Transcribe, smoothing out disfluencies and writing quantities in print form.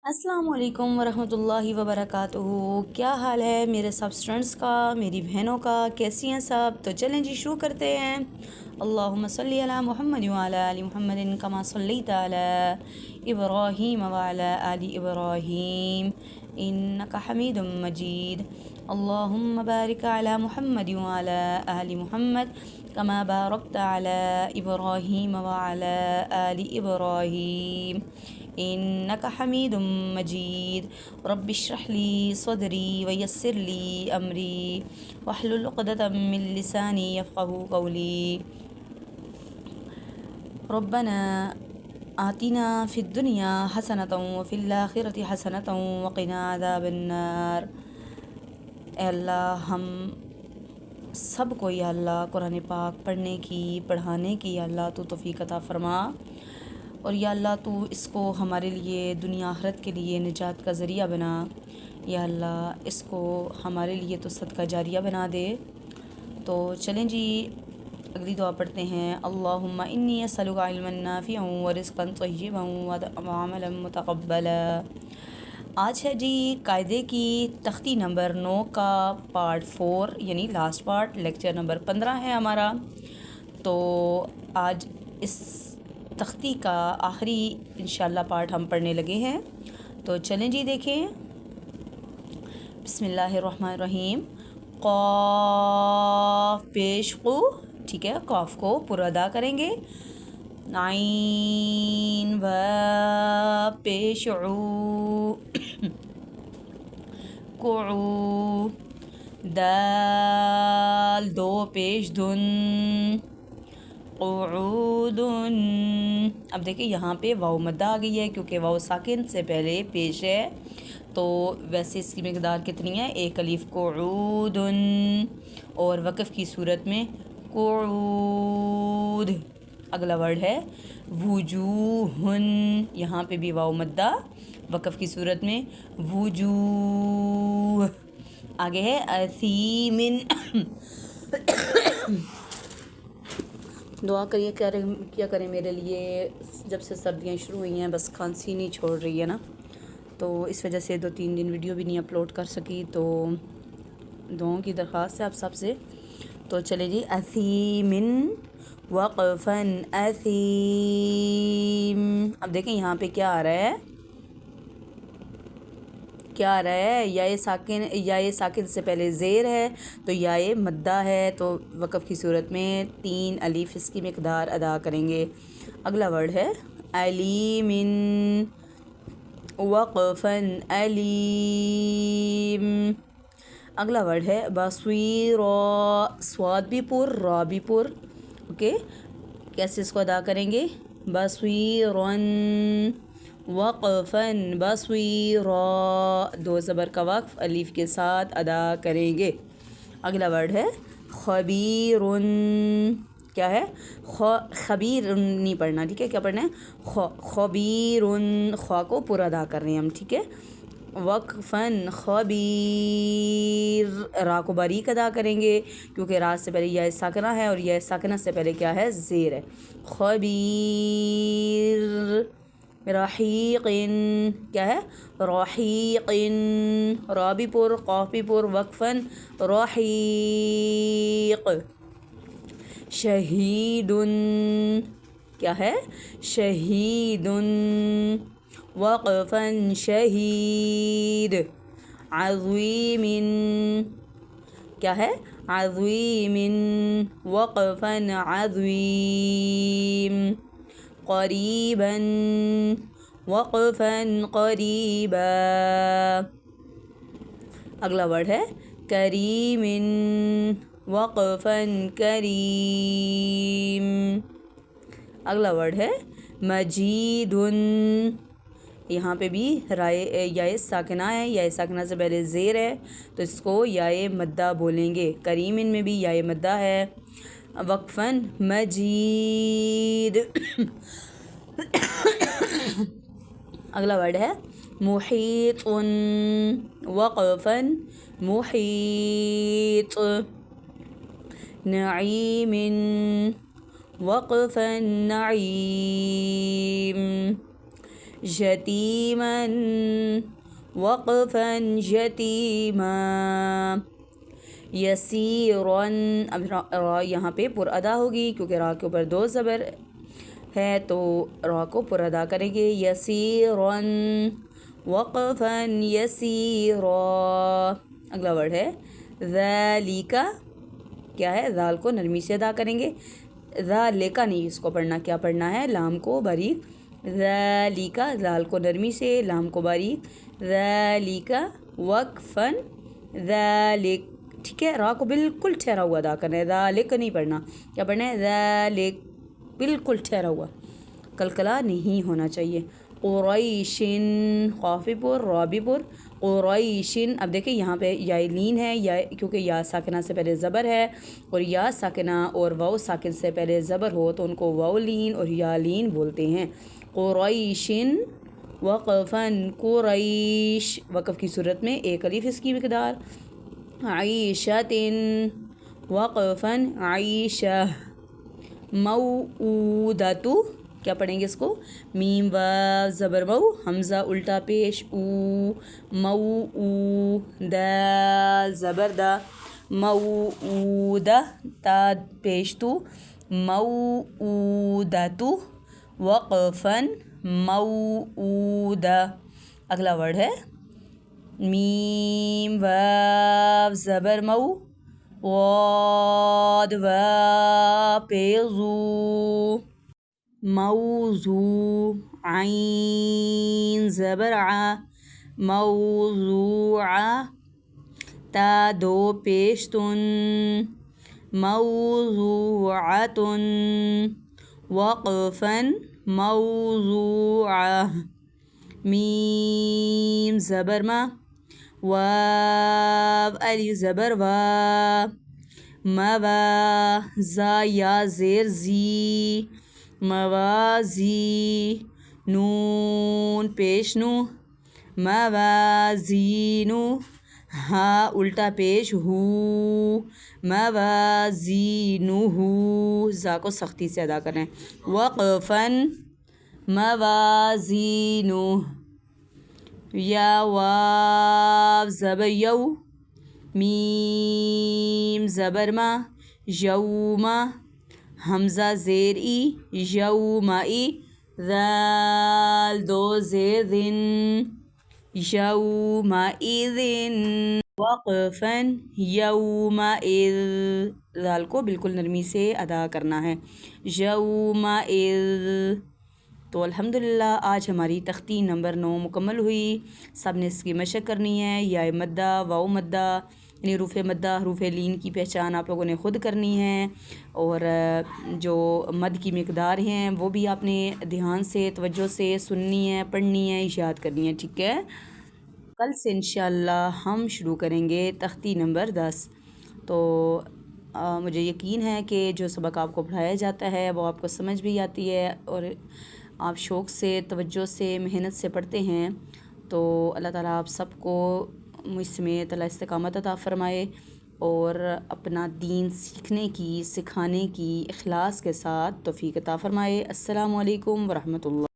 السلام علیکم ورحمۃ اللہ وبرکاتہ۔ کیا حال ہے میرے سب اسٹوڈنٹس کا، میری بہنوں کا؟ کیسی ہیں سب؟ تو چلیں جی شروع کرتے ہیں۔ اللہم صلی علی محمد وعلی آل محمد کما صلیت علی ابراہیم وعلی آل ابراہیم انک حمید مجید۔ اللہم بارک علی محمد وعلی آل محمد کما بارکت علی ابراہیم وعلی آل ابراہیم انک حمید مجید۔ رب اشرح لی صدری ویسر لی امری واحلل عقدۃ من لسانی یفقہوا قولی۔ ربنا آتنا فی الدنیا حسنۃ وفی الآخرۃ حسنۃ وقنا عذاب النار۔ اے اللہ، ہم سب کو یا اللہ قرآن پاک پڑھنے کی، پڑھانے کی یا اللہ تو توفیق عطا فرما، اور یا اللہ تو اس کو ہمارے لیے دنیا آخرت کے لیے نجات کا ذریعہ بنا۔ یا اللہ اس کو ہمارے لیے تو صدقہ جاریہ بنا دے۔ تو چلیں جی اگلی دعا پڑھتے ہیں۔ اللہم انی اسألک علما نافعا ورزقا طیبا وعملا متقبلا۔ آج ہے جی قاعدے کی تختی نمبر 9 کا پارٹ 4، یعنی لاسٹ پارٹ، لیکچر نمبر 15 ہے ہمارا۔ تو آج اس تختی کا آخری انشاءاللہ پارٹ ہم پڑھنے لگے ہیں۔ تو چلیں جی دیکھیں۔ بسم اللہ الرحمن الرحیم۔ قاف پیش قو، ٹھیک ہے، قاف کو پورا ادا کریں گے۔ عین وا پیش عو، قعو، دال دو پیش دن، قعود۔ اب دیکھیں یہاں پہ واو مدہ آ گئی ہے، کیونکہ واو ساکن سے پہلے پیش ہے، تو ویسے اس کی مقدار کتنی ہے؟ ایک الف۔ قعود، اور وقف کی صورت میں قعود۔ اگلا ورڈ ہے وجوہ، یہاں پہ بھی واو مدہ، وقف کی صورت میں وجوہ۔ آگے ہے اثیم۔ دعا کریے، کیا کریں میرے لیے، جب سے سردیاں شروع ہوئی ہیں بس کھانسی نہیں چھوڑ رہی ہے نا، تو اس وجہ سے 2-3 دن ویڈیو بھی نہیں اپلوڈ کر سکی، تو دعاؤں کی درخواست ہے آپ سب سے۔ تو چلے جی، اثیم وقفن اثیم۔ اب دیکھیں یہاں پہ کیا آ رہا ہے، کیا آ رہا ہے؟ یا ساکن سے پہلے زیر ہے، تو یا مدہ ہے، تو وقف کی صورت میں 3 الف اس کی مقدار ادا کریں گے۔ اگلا ورڈ ہے علیم، وقفن علیم۔ اگلا ورڈ ہے بصیر، صاد بھی پر، را بھی پر، اوکے، کیسے اس کو ادا کریں گے؟ بصیرن، وقفن بصیرا، 2 زبر کا وقف الف کے ساتھ ادا کریں گے۔ اگلا ورڈ ہے خبیر، کیا ہے؟ خبیر نہیں پڑھنا، ٹھیک ہے، کیا پڑھنا ہے؟ خبیر، خوا کو پورا ادا کر رہے ہیں ہم، ٹھیک ہے۔ وقفن خبیر، را کو باریک ادا کریں گے، کیونکہ را سے پہلے یا ساکنہ ہے، اور یا ساکنہ سے پہلے کیا ہے؟ زیر ہے۔ خبیر، رحیق، کیا ہے؟ رحیق، را بھی پر، قاف بھی پر، وقفن رحیق۔ شہید، کیا ہے؟ شہید، وقفن شہید۔ عظیم، کیا ہے؟ عظیم، وقفن عظیم۔ قریبا، وقفن قریبا۔ اگلا ورڈ ہے کریم، وقفن کریم۔ اگلا ورڈ ہے مجید، یہاں پہ بھی رائے یا ساکنہ ہے، یا ساکنہ سے پہلے زیر ہے، تو اس کو یا مدہ بولیں گے۔ کریم ان میں بھی یا مدہ ہے، وقفن مجید۔ اگلا ورڈ ہے محیط، وقفن محیط۔ نعیم، وقفن نعیم۔ یتیما وقفا یتیما یسیرن. اب را یہاں پہ پر ادا ہوگی کیونکہ را کے اوپر 2 زبر ہے تو را کو پر ادا کریں گے. یسیرن وقفا یسیرا. اگلا ورڈ ہے ذالک. کیا ہے؟ ذال کو نرمی سے ادا کریں گے. ذالک نہیں اس کو پڑھنا. کیا پڑھنا ہے؟ لام کو باریک. ذالک ذال کو نرمی سے، لام کو باریک. ذالک وقفا ذالک. ٹھیک ہے، را کو بالکل ٹھہرا ہوا ادا کرنا ہے. ذالک نہیں پڑھنا. کیا پڑھنا ہے؟ ذالک بالکل ٹھہرا ہوا، کلکلا نہیں ہونا چاہیے. قریشن قافی پر رابی پر قریشن. اب دیکھیں یہاں پہ یا لین ہے، یا کیونکہ یا ساکنہ سے پہلے زبر ہے، اور یا ساکنہ اور واو ساکن سے پہلے زبر ہو تو ان کو واو لین اور یا لین بولتے ہیں. قریشن وقفاً قریش. وقف کی صورت میں 1 الف اس کی مقدار. عیشتن وقفاً عیشہ. موعودۃ. کیا پڑھیں گے اس کو؟ میم واو زبر مو، حمزہ الٹا پیش او. مو دال زبر دا. موعودہ تا پیش تو. موعودۃ وقفاً موعودہ. اگلا ورڈ ہے میم واو زبر مو، غاد واو پیش زو. موضوع. عین زبر ع، موضوعہ. تا 2 پیش تن. موضوعۃ وقفاً موضوعہ. میم زبر ما، واو الف زبر وا. موا زا یا زیر زی. موازی. نون پیش نو. موازینو. ہا الٹا پیش ہو. موازینہو. زا کو سختی سے ادا کریں. وقفاً موازینو. یا واو زبر یو، میم زبر ما، یوما. حمزہ زیر ای، یومئی. ذال 2 زیر ذن، یومئذن. وقفاً یومئذ. ذال کو بالکل نرمی سے ادا کرنا ہے. یومئذ. تو الحمدللہ آج ہماری تختی نمبر 9 مکمل ہوئی. سب نے اس کی مشق کرنی ہے. یا مدہ، واو مدہ، یعنی حروف مدہ، حروف لین کی پہچان آپ لوگوں نے خود کرنی ہے، اور جو مد کی مقدار ہیں وہ بھی آپ نے دھیان سے توجہ سے سننی ہے، پڑھنی ہے، یاد کرنی ہے. ٹھیک ہے، کل سے انشاءاللہ ہم شروع کریں گے تختی نمبر 10. تو مجھے یقین ہے کہ جو سبق آپ کو پڑھایا جاتا ہے وہ آپ کو سمجھ بھی آتی ہے، اور آپ شوق سے، توجہ سے، محنت سے پڑھتے ہیں. تو اللہ تعالیٰ آپ سب کو مجھ سمیت اللہ استقامت عطا فرمائے، اور اپنا دین سیکھنے کی، سکھانے کی اخلاص کے ساتھ توفیق عطا فرمائے. السلام علیکم ورحمۃ اللہ.